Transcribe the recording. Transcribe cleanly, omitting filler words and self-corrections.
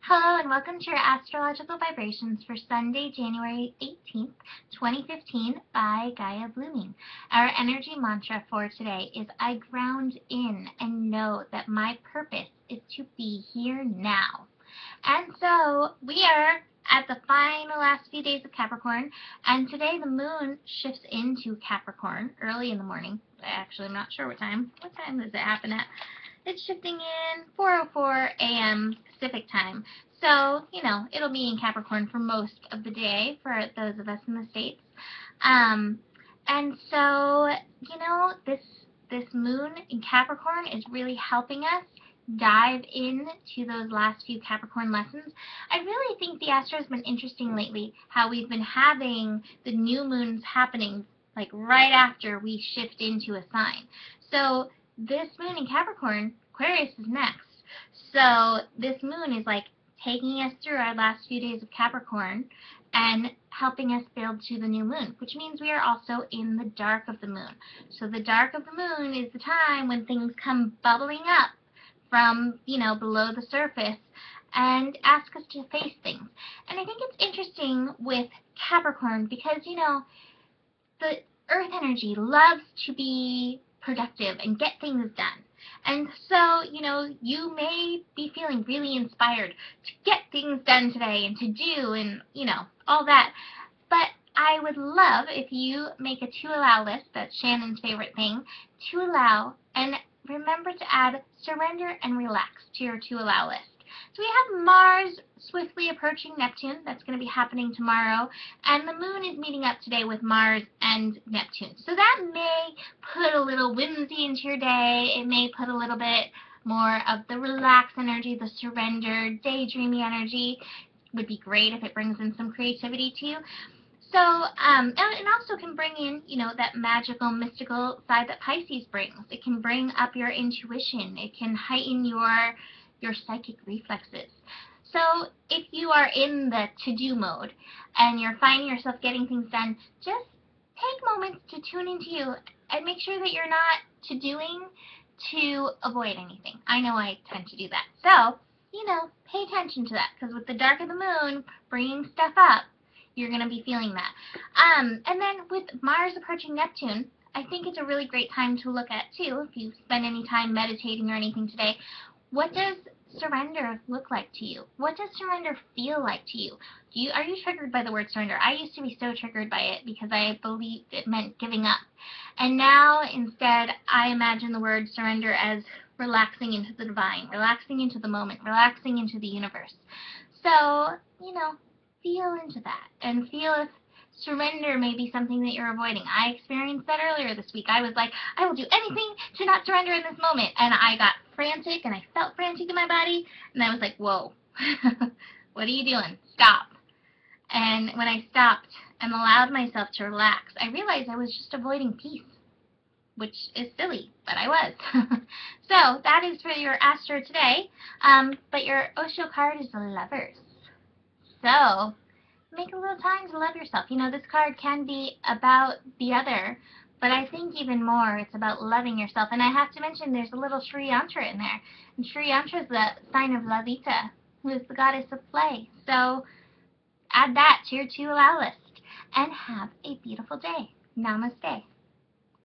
Hello and welcome to your astrological vibrations for Sunday, January 18th, 2015 by Gaia Blooming. Our energy mantra for today is I ground in and know that my purpose is to be here now. And so we are at the final last few days of Capricorn, and today the moon shifts into Capricorn early in the morning. Actually, I'm not sure what time. What time does it happen at? It's shifting in 4:04 a.m. Pacific time. So, it'll be in Capricorn for most of the day for those of us in the States. And so, this moon in Capricorn is really helping us dive into those last few Capricorn lessons. I really think the astro has been interesting lately, how we've been having the new moons happening like right after we shift into a sign. So this moon in Capricorn, Aquarius is next. So this moon is like taking us through our last few days of Capricorn and helping us build to the new moon, which means we are also in the dark of the moon. So the dark of the moon is the time when things come bubbling up from, below the surface and ask us to face things. And I think it's interesting with Capricorn because, the earth energy loves to be productive and get things done. And so, you may be feeling really inspired to get things done today and to do and, all that. But I would love if you make a to allow list, that's Shannon's favorite thing, to allow, and remember to add surrender and relax to your to allow list. So we have Mars swiftly approaching Neptune. That's going to be happening tomorrow. And the moon is meeting up today with Mars and Neptune. So that may put a little whimsy into your day. It may put a little bit more of the relaxed energy, the surrender, daydreamy energy. It would be great if it brings in some creativity to you. So, and it also can bring in, that magical, mystical side that Pisces brings. It can bring up your intuition. It can heighten your psychic reflexes. So if you are in the to-do mode and you're finding yourself getting things done, just take moments to tune into you and make sure that you're not to-doing to avoid anything. I know I tend to do that. So, pay attention to that, because with the dark of the moon bringing stuff up, you're going to be feeling that. And then with Mars approaching Neptune, I think it's a really great time to look at, too, if you spend any time meditating or anything today. What does surrender look like to you? What does surrender feel like to you? Are you triggered by the word surrender? I used to be so triggered by it because I believed it meant giving up. And now, instead, I imagine the word surrender as relaxing into the divine, relaxing into the moment, relaxing into the universe. So, feel into that and feel if surrender may be something that you're avoiding. I experienced that earlier this week. I was like, I will do anything to not surrender in this moment. And I got frantic and I felt frantic in my body. And I was like, whoa, what are you doing? Stop. And when I stopped and allowed myself to relax, I realized I was just avoiding peace, which is silly, but I was. So that is for your Astro today. But your Osho card is the Lovers. So make a little time to love yourself. This card can be about the other, but I think even more it's about loving yourself. And I have to mention there's a little Sri Yantra in there. And Sri Yantra is the sign of Lalita, who is the goddess of play. So add that to your to allow list and have a beautiful day. Namaste.